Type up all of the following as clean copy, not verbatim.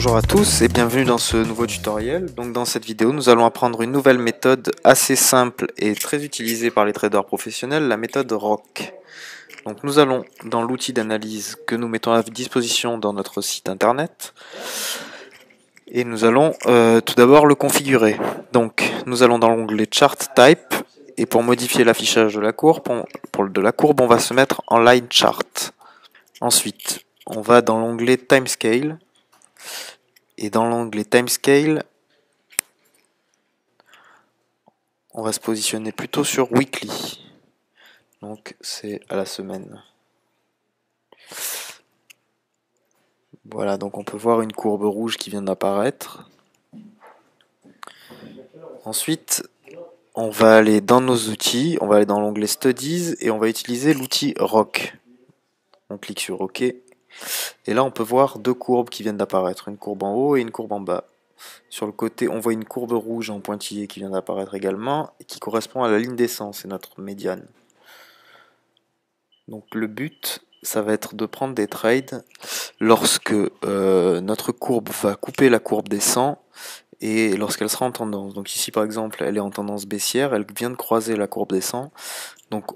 Bonjour à tous et bienvenue dans ce nouveau tutoriel. Donc dans cette vidéo, nous allons apprendre une nouvelle méthode assez simple et très utilisée par les traders professionnels, la méthode ROC. Donc nous allons dans l'outil d'analyse que nous mettons à disposition dans notre site internet et nous allons tout d'abord le configurer. Donc nous allons dans l'onglet Chart Type et pour modifier l'affichage de la courbe, on va se mettre en Line Chart. Ensuite, on va dans l'onglet Timescale. Et dans l'onglet Timescale, on va se positionner plutôt sur Weekly. Donc c'est à la semaine. Voilà, donc on peut voir une courbe rouge qui vient d'apparaître. Ensuite, on va aller dans nos outils, on va aller dans l'onglet Studies et on va utiliser l'outil ROC. On clique sur OK. Et là, on peut voir deux courbes qui viennent d'apparaître, une courbe en haut et une courbe en bas. Sur le côté, on voit une courbe rouge en pointillé qui vient d'apparaître également et qui correspond à la ligne des 100, c'est notre médiane. Donc le but, ça va être de prendre des trades lorsque notre courbe va couper la courbe des 100 et lorsqu'elle sera en tendance. Donc ici par exemple, elle est en tendance baissière, elle vient de croiser la courbe des 100. Donc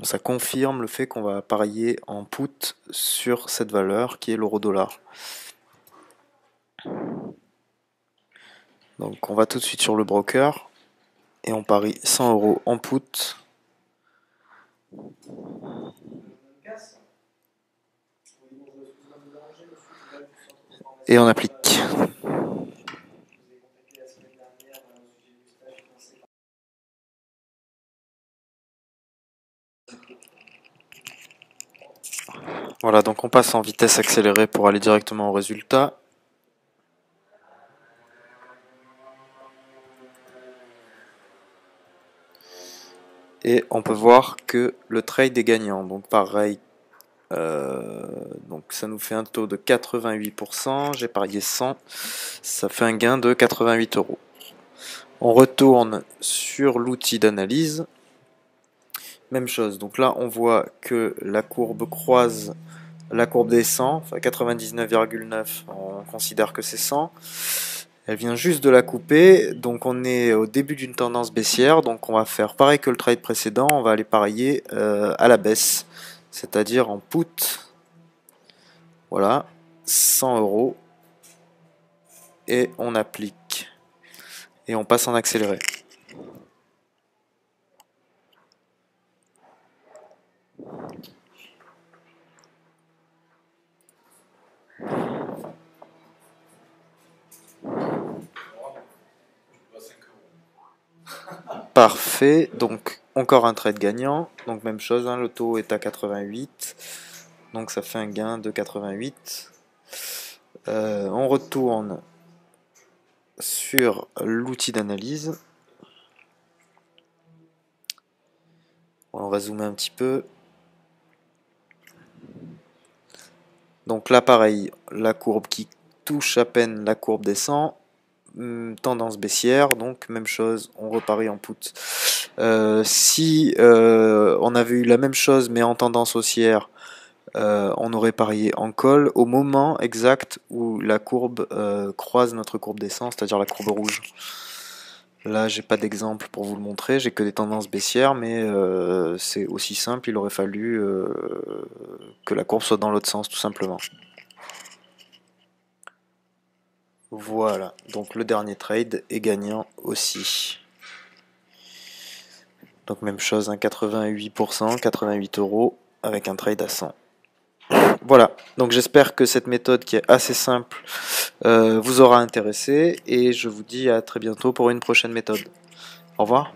ça confirme le fait qu'on va parier en put sur cette valeur qui est l'euro-dollar. Donc on va tout de suite sur le broker et on parie 100 € en put. Et on applique. Voilà, donc on passe en vitesse accélérée pour aller directement au résultat. Et on peut voir que le trade est gagnant. Donc pareil, donc ça nous fait un taux de 88%. J'ai parié 100, ça fait un gain de 88 €. On retourne sur l'outil d'analyse. Même chose, donc là on voit que la courbe croise la courbe des 100, enfin 99,9, on considère que c'est 100. Elle vient juste de la couper, donc on est au début d'une tendance baissière, donc on va faire pareil que le trade précédent, on va aller parier à la baisse, c'est-à-dire en put. Voilà, 100 € et on applique et on passe en accéléré. Parfait, donc encore un trade gagnant, donc même chose, hein, le taux est à 88, donc ça fait un gain de 88. On retourne sur l'outil d'analyse. On va zoomer un petit peu. Donc là pareil, la courbe qui touche à peine la courbe des 100, tendance baissière, donc même chose, on reparie en put. Si on avait eu la même chose mais en tendance haussière, on aurait parié en call au moment exact où la courbe croise notre courbe des 100, c'est-à-dire la courbe rouge. Là, j'ai pas d'exemple pour vous le montrer, j'ai que des tendances baissières, mais c'est aussi simple, il aurait fallu que la courbe soit dans l'autre sens, tout simplement. Voilà, donc le dernier trade est gagnant aussi. Donc même chose, hein, 88%, 88 € avec un trade à 100. Voilà, donc j'espère que cette méthode qui est assez simple vous aura intéressé et je vous dis à très bientôt pour une prochaine méthode. Au revoir.